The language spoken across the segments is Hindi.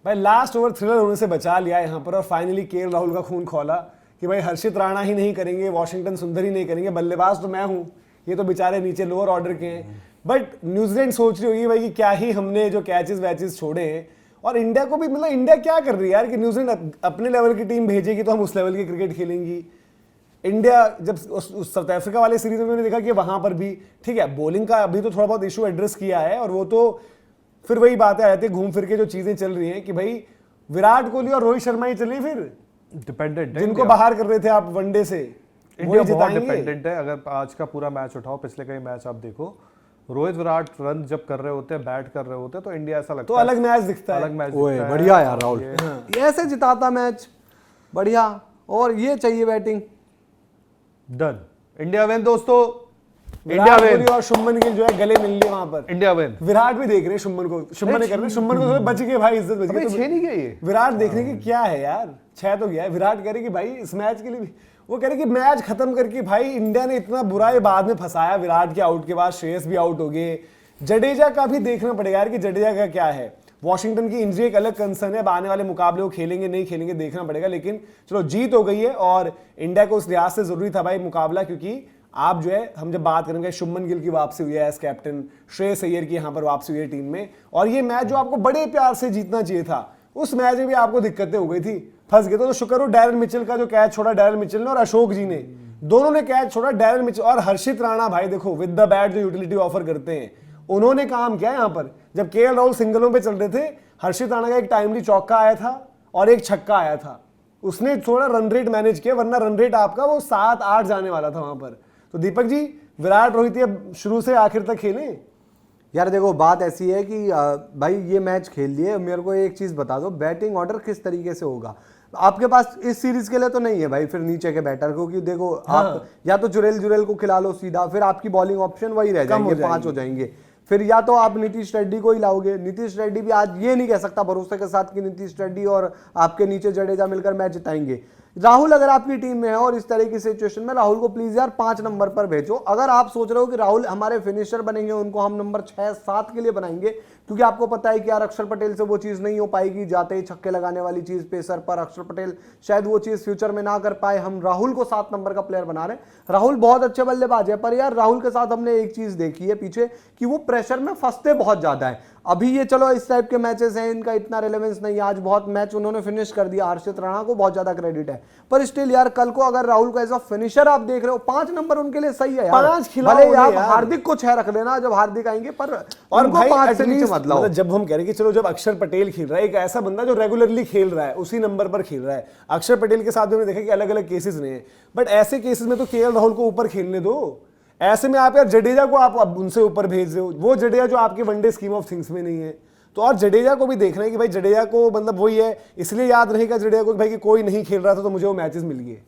भाई लास्ट ओवर थ्रिलर होने से बचा लिया यहाँ पर और फाइनली केएल राहुल का खून खौला कि भाई हर्षित राणा ही नहीं करेंगे, वॉशिंगटन सुंदर ही नहीं करेंगे, बल्लेबाज तो मैं हूँ, ये तो बेचारे नीचे लोअर ऑर्डर के हैं। बट न्यूजीलैंड सोच रही होगी भाई कि क्या ही हमने जो कैचेस वैचेस छोड़े हैं, और इंडिया को भी, मतलब इंडिया क्या कर रही है यार कि न्यूजीलैंड अपने लेवल की टीम भेजेगी तो हम उस लेवल की क्रिकेट खेलेंगी। इंडिया जब उस साउथ अफ्रीका वाले सीरीज में मैंने देखा कि वहां पर भी ठीक है, बॉलिंग का अभी तो थोड़ा बहुत इशू एड्रेस किया है, और वो तो फिर वही बातें आ जाती है घूम फिर के, जो चीजें चल रही हैं कि भाई विराट कोहली और रोहित शर्मा ही चले, फिर डिपेंडेंट है जिनको बाहर कर रहे थे आप वनडे से, इंडिया बहुत डिपेंडेंट है। अगर आज का पूरा मैच उठाओ, पिछले कई मैच आप देखो, रोहित विराट रन जब कर रहे होते हैं, बैट कर रहे होते हैं, तो इंडिया ऐसा लगता है तो अलग मैच दिखता है, अलग मैच दिखता है। बढ़िया यार राहुल, ऐसे जिताता मैच बढ़िया, और ये चाहिए बैटिंग। डन, इंडिया विन दोस्तों, इंडिया विन। और शुभमन गिल जो है गले मिल लिए वहां पर, इंडिया विन। विराट भी देख रहे हैं शुभमन को, शुभमन ने कर रहे, शुभमन को बच गए भाई, इज्जत बच गई। तो 6 नहीं गया ये, विराट देखने की क्या है यार, 6 तो गया है। विराट कह रहे कि भाई इस मैच के लिए भी, वो कह रहे कि मैच खत्म करके भाई इंडिया ने इतना बुरा ये बाद में फंसाया, विराट के आउट के बाद श्रेयस भी आउट हो गए, जडेजा का भी देखना पड़ेगा यार कि जडेजा का क्या है। वॉशिंगटन की इंजरी एक अलग कंसर्न है, अब आने वाले मुकाबले वो खेलेंगे नहीं खेलेंगे देखना पड़ेगा, लेकिन चलो जीत हो गई है और इंडिया को उस लिहाज से जरूरी था भाई मुकाबला, क्योंकि आप जो है, हम जब बात करेंगे शुभमन गिल की वापसी हुई है एज कैप्टन, श्रेयस अय्यर की यहाँ पर वापसी हुई है टीम में, और ये मैच जो आपको बड़े प्यार से जीतना चाहिए था, उस मैच में भी आपको दिक्कतें हो गई थी, फंस गए। तो शुक्र हो डैरेन मिचेल का जो कैच छोड़ा, डैरेन मिचेल ने और अशोक जी ने, दोनों ने कैच छोड़ा। डैरेन मिचेल और हर्षित राणा भाई देखो विद द बैट जो यूटिलिटी ऑफर करते हैं, उन्होंने काम किया यहाँ पर। जब केएल राहुल सिंगलों पे चल रहे थे, हर्षित राणा का एक टाइमली चौका आया था और एक छक्का आया था, उसने थोड़ा रन रेट मैनेज किया, वरना रन रेट आपका वो 7-8 जाने वाला था वहां पर। तो दीपक जी, विराट रोहित अब शुरू से आखिर तक खेले यार। देखो बात ऐसी है कि भाई ये मैच खेल लिए, मेरे को एक चीज बता दो, बैटिंग ऑर्डर किस तरीके से होगा आपके पास इस सीरीज के लिए? तो नहीं है भाई फिर नीचे के बैटर, क्योंकि देखो आप या तो जुरेल को खिला लो सीधा, फिर आपकी बॉलिंग ऑप्शन वही रह जाएंगे, 5 हो जाएंगे। फिर या तो आप नीतीश रेड्डी को ही लाओगे, नीतीश रेड्डी भी आज ये नहीं कह सकता भरोसे के साथ कि नीतीश रेड्डी और आपके नीचे जडेजा मिलकर मैच जिताएंगे। राहुल अगर आपकी टीम में है और इस तरह की सिचुएशन में, राहुल को प्लीज यार 5 नंबर पर भेजो। अगर आप सोच रहे हो कि राहुल हमारे फिनिशर बनेंगे, उनको हम नंबर 6-7 के लिए बनाएंगे, क्योंकि आपको पता है कि यार अक्षर पटेल से वो चीज नहीं हो पाएगी, जाते ही छक्के लगाने वाली चीज पेसर पर अक्षर पटेल शायद वो चीज फ्यूचर में ना कर पाए। हम राहुल को 7 नंबर का प्लेयर बना रहे हैं। राहुल बहुत अच्छे बल्लेबाज है, पर यार राहुल के साथ हमने एक चीज देखी है पीछे कि वो प्रेशर में फंसते बहुत ज्यादा है। अभी ये चलो इस टाइप के मैचेस हैं, इनका इतना रिलेवेंस नहीं है, आज बहुत मैच उन्होंने फिनिश कर दिया, हर्षित राणा को बहुत ज्यादा क्रेडिट है, पर स्टिल यार कल को अगर राहुल को एज अ फिनिशर आप देख रहे हो, 5 नंबर उनके लिए सही है यार। 5 खिलाओ, भले आप हार्दिक को 6 रख लेना जब हार्दिक आएंगे, पर और भाई 5 से नीचे मत लाओ। जब हम कह रहे हैं कि चलो जब अक्षर पटेल खेल रहा है, एक ऐसा बंदा जो रेगुलरली खेल रहा है, उसी नंबर पर खेल रहा है। अक्षर पटेल के साथ हमने देखा कि अलग अलग केसेस रहे हैं, बट ऐसे केसेस में तो केएल राहुल को ऊपर खेलने दो। ऐसे में आप यार जडेजा को आप उनसे ऊपर भेज रहे हो, वो जडेजा जो आपके वनडे स्कीम ऑफ थिंग्स में नहीं है। तो और जडेजा को भी देखना है कि भाई जडेजा को, मतलब वही है, इसलिए याद रहेगा जडेजा को भाई कि कोई नहीं खेल रहा था तो मुझे वो मैचेस मिल गए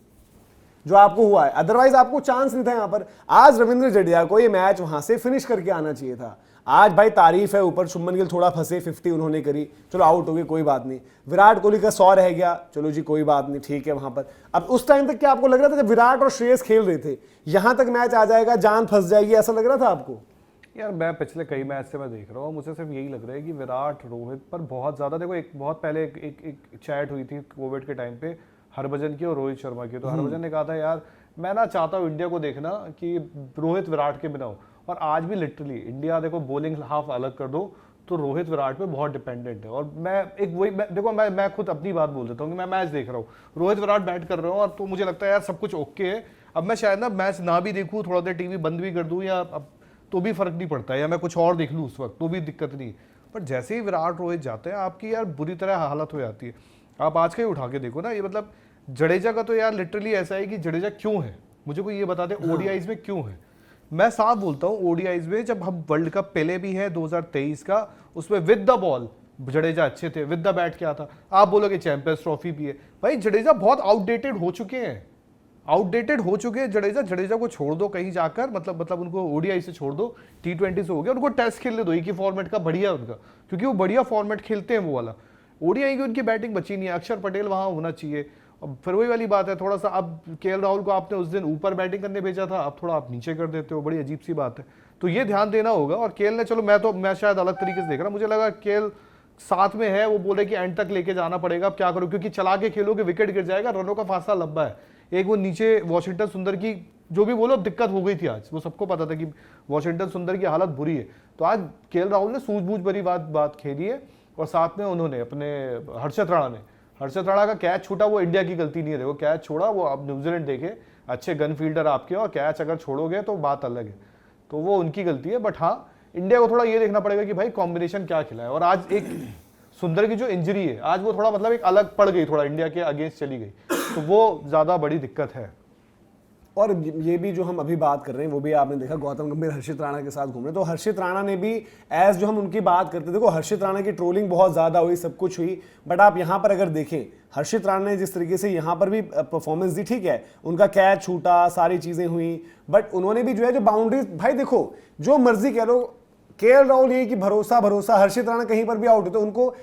जो आपको हुआ है, अदरवाइज आपको चांस नहीं था यहाँ पर। आज रविंद्र जडेजा को ये मैच वहां से फिनिश करके आना चाहिए था। आज भाई तारीफ है ऊपर, शुभमन गिल थोड़ा फंसे, 50 उन्होंने करी, चलो आउट हो गए कोई बात नहीं। विराट कोहली का 100 रह गया, चलो जी कोई बात नहीं, ठीक है वहां पर। अब उस टाइम तक क्या आपको लग रहा था जब विराट और श्रेयस खेल रहे थे, यहां तक मैच आ जाएगा, जान फंस जाएगी, ऐसा लग रहा था आपको? यार मैं पिछले कई मैच से मैं देख रहा हूँ, मुझे सिर्फ यही लग रहा है कि विराट रोहित पर बहुत ज़्यादा, देखो एक बहुत पहले एक चैट हुई थी कोविड के टाइम पे हरभजन की और रोहित शर्मा की, तो हरभजन ने कहा था यार मैं ना चाहता हूँ इंडिया को देखना कि रोहित विराट के बिना हो, और आज भी लिटरली इंडिया देखो बॉलिंग हाफ अलग कर दो तो रोहित विराट पे बहुत डिपेंडेंट है। और मैं एक वही देखो मैं खुद अपनी बात बोल देता हूँ कि मैं मैच देख रहा हूँ, रोहित विराट बैट कर रहे हो, और तो मुझे लगता है यार सब कुछ ओके है। अब मैं शायद ना मैच ना भी देखूँ, थोड़ा देर टीवी बंद भी कर दूँ या तो भी फर्क नहीं पड़ता है, या मैं कुछ और देख लूँ उस वक्त तो भी दिक्कत नहीं। पर जैसे ही विराट रोहित जाते हैं आपकी यार बुरी तरह हालत हो जाती है। आप आज का ही उठा के देखो ना, ये मतलब जडेजा का तो यार लिटरली ऐसा है कि जडेजा क्यों है, मुझे कोई ये बता दे ओडीआईज में क्यों है। मैं साफ बोलता हूँ ओडीआईज में जब हम वर्ल्ड कप पहले भी है 2023 का, उसमें विद द बॉल जडेजा अच्छे थे, विद द बैट क्या था। आप बोलोगे चैंपियंस ट्रॉफी भी है, भाई जडेजा बहुत आउटडेटेड हो चुके हैं, आउटडेटेड हो चुके हैं जडेजा को छोड़ दो कहीं जाकर, मतलब उनको ओडीआई से छोड़ दो, T20 से हो गया, उनको टेस्ट खेलने दो, एक ही फॉर्मेट का बढ़िया उनका, क्योंकि वो बढ़िया फॉर्मेट खेलते हैं वो वाला। ओडीआई की उनकी बैटिंग बची नहीं है, अक्षर पटेल वहां होना चाहिए। अब फिर वही वाली बात है, थोड़ा सा अब केएल राहुल को आपने उस दिन ऊपर बैटिंग करने भेजा था, अब थोड़ा आप नीचे कर देते हो, बड़ी अजीब सी बात है। तो ये ध्यान देना होगा। और केएल ने, चलो मैं शायद अलग तरीके से देख रहा, मुझे लगा केएल साथ में है, वो बोल रहे कि एंड तक लेके जाना पड़ेगा, अब क्या करो, क्योंकि चला के खेलोगे विकेट गिर जाएगा, रनों का फासला लंबा है। एक वो नीचे वॉशिंगटन सुंदर की जो भी बोलो दिक्कत हो गई थी आज, वो सबको पता था कि वॉशिंगटन सुंदर की हालत बुरी है, तो आज केएल राहुल ने सूझबूझ भरी बात खेली है। और साथ में उन्होंने अपने हर्षित राणा का कैच छूटा, वो इंडिया की गलती नहीं है, देखो कैच छोड़ा, वो अब न्यूजीलैंड देखे, अच्छे गन फील्डर आपके, और कैच अगर छोड़ोगे तो बात अलग है, तो वो उनकी गलती है। बट हाँ, इंडिया को थोड़ा ये देखना पड़ेगा कि भाई कॉम्बिनेशन क्या खिला है। और आज एक सुंदर की जो इंजरी है, आज वो थोड़ा मतलब एक अलग पड़ गई, थोड़ा इंडिया के अगेंस्ट चली गई, तो वो ज्यादा बड़ी दिक्कत है। और ये भी जो हम अभी बात कर रहे हैं वो भी आपने देखा, गौतम गंभीर हर्षित राणा के साथ घूम रहे, तो हर्षित राणा ने भी एज जो हम उनकी बात करते, देखो हर्षित राणा की ट्रोलिंग बहुत ज्यादा हुई, सब कुछ हुई, बट आप यहाँ पर अगर देखें हर्षित राणा ने जिस तरीके से यहाँ पर भी परफॉर्मेंस दी, ठीक है उनका कैच छूटा, सारी चीजें हुई, बट उन्होंने भी जो है जो बाउंड्रीज, भाई देखो जो मर्जी कह लो, केएल राहुल ये कि भरोसा हर्षित राणा कहीं पर भी आउट होते उनको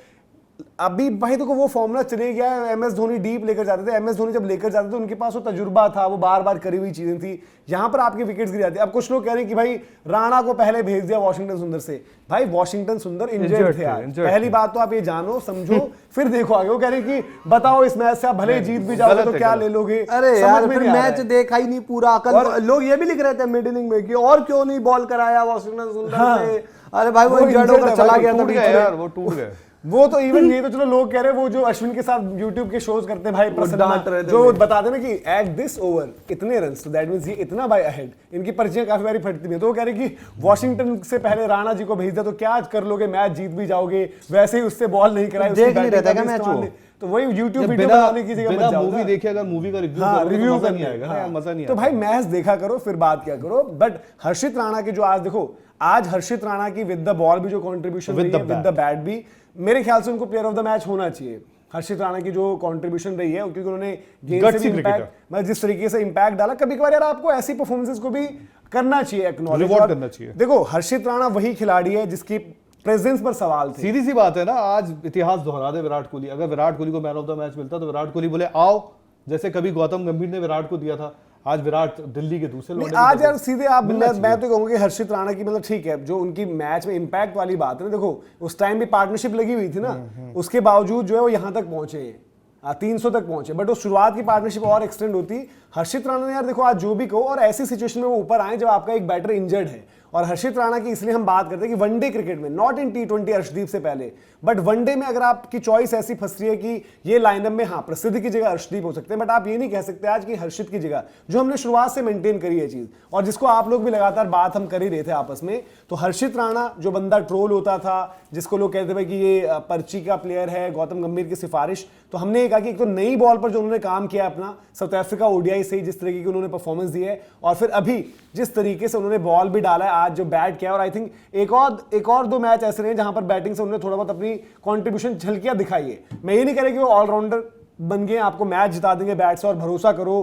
अभी भाई देखो वो फॉर्मूला चले गया है। एमएस धोनी डीप लेकर जाते थे, एमएस धोनी जब लेकर जाते थे उनके पास वो तजुर्बा था, वो बार बार करी हुई चीजें थी, यहां पर आपके विकेट्स गिर जाते। अब कुछ लोग कह रहे हैं कि भाई राणा को पहले भेज दिया वॉशिंगटन सुंदर से, भाई वॉशिंगन सुंदर इंजर्ड थे आज, पहली बात तो आप ये जानो समझो फिर देखो आगे। वो कह रहे हैं कि बताओ इस मैच से आप भले जीत भी जाओगे तो क्या ले लोगे, अरे यार फिर मैच देखा ही नहीं पूरा, कल लोग ये भी लिख रहे थे मिडलिंग में कि और क्यों नहीं बॉल कराया वॉशिंगटन सुंदर से, अरे भाई वो इंजर्ड होकर चला गया था यार, वो टूट गए। वो तो इवन ये तो चलो लोग कह रहे हैं वो जो अश्विन के साथ YouTube के शोज करते हैं भाई प्रसन्ना, जो बताते ना कि एट दिस ओवर इतने रन, तो दैट मींस ये इतना बाय अहेड, इनकी पर्चियां काफी बारी फटती हैं, तो वो कह रहे हैं कि वॉशिंगटन से पहले राणा जी को भेज दिया तो क्या आज कर लोगे, मैच जीत भी जाओगे, वैसे ही उससे बॉल नहीं कराई, देख नहीं रहता क्या मैच वो, तो वही YouTube वीडियो बनाने की जगह बिना मूवी देखे अगर मूवी का रिव्यू मजा नहीं आएगा ना, मजा नहीं आएगा। तो भाई मैच देखा करो फिर बात क्या करो। बट हर्षित राणा की जो आज देखो, आज हर्षित राणा की विद द बॉल भी जो कंट्रीब्यूशन विद द बैट भी, मेरे ख्याल से उनको प्लेयर ऑफ द मैच होना चाहिए। हर्षित राणा की जो कंट्रीब्यूशन रही है, क्योंकि उन्होंने गेम से भी इंपैक्ट, मतलब जिस तरीके से इंपैक्ट डाला, कभी कभार यार आपको ऐसी परफॉर्मेंसेस को भी करना चाहिए, एक्नॉलेज करना चाहिए। देखो हर्षित राणा वही खिलाड़ी है जिसकी प्रेजेंस पर सवाल थे। सीधी सी बात है ना, आज इतिहास दोहरा दे विराट कोहली, अगर विराट कोहली को मैन ऑफ द मैच मिलता तो विराट कोहली बोले आओ, जैसे कभी गौतम गंभीर ने विराट को दिया था, आज विराट दिल्ली के दूसरे लौंडे आज यार सीधे आप, मैं तो कहूंगा कि हर्षित राणा की मतलब ठीक है, जो उनकी मैच में इंपैक्ट वाली बात है ना, देखो उस टाइम भी पार्टनरशिप लगी हुई थी ना, उसके बावजूद जो है वो यहां तक पहुंचे हैं, 300 तक पहुंचे, बट वो शुरुआत की पार्टनरशिप और एक्सटेंड होती। हर्षित राणा ने यार देखो आज जो भी कहो, और ऐसी सिचुएशन में वो ऊपर आए जब आपका एक बैटर इंजर्ड है, और हर्षित राणा की इसलिए हम बात करते हैं कि वनडे क्रिकेट में, नॉट इन T20 अर्शदीप से पहले, बट वनडे में अगर आपकी चॉइस ऐसी फंस रही है कि ये लाइनअप में हाँ प्रसिद्ध की जगह अर्शदीप हो सकते हैं, बट आप ये नहीं कह सकते आज कि हर्षित की जगह, जो हमने शुरुआत से मेंटेन करी है चीज, और जिसको आप लोग भी लगातार बात हम कर ही रहे थे आपस में, तो हर्षित राणा जो बंदा ट्रोल होता था, जिसको लोग कहते थे कि ये पर्ची का प्लेयर है, गौतम गंभीर की सिफारिश, तो हमने ये कहा कि एक तो नई बॉल पर जो उन्होंने काम किया अपना, साउथ अफ्रीका ओडीआई से जिस तरीके की उन्होंने परफॉर्मेंस दी है, और फिर अभी जिस तरीके से उन्होंने बॉल भी डाला है, आज जो बैट किया, और आई थिंक एक और दो मैच ऐसे रहे जहां पर बैटिंग से उन्होंने थोड़ा बहुत अपनी कंट्रीब्यूशन झलकियां दिखाई है। मैं ये नहीं कह रहा कि वो ऑलराउंडर बन गए, आपको मैच जिता देंगे बैट से और भरोसा करो,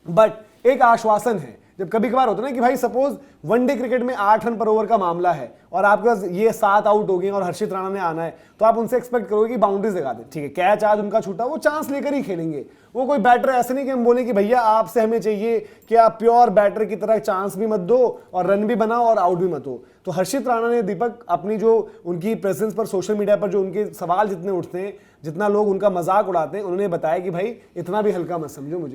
बट एक आश्वासन है। जब कभी कभार होता है ना कि भाई सपोज वनडे क्रिकेट में 8 रन पर ओवर का मामला है और आपके पास ये 7 आउट हो गए और हर्षित राणा ने आना है, तो आप उनसे एक्सपेक्ट करोगे कि बाउंड्रीज लगा दे, ठीक है कैच आज उनका छूटा, वो चांस लेकर ही खेलेंगे। वो कोई बैटर ऐसे नहीं कि हम बोले कि भैया आपसे हमें चाहिए कि आप प्योर बैटर की तरह चांस भी मत दो और रन भी बनाओ और आउट भी मत हो। तो हर्षित राणा ने, दीपक, अपनी जो उनकी प्रेजेंस पर सोशल मीडिया पर जो उनके सवाल जितने उठते हैं, जितना लोग उनका मजाक उड़ाते हैं, उन्होंने बताया कि भाई इतना भी हल्का मत समझो मुझे।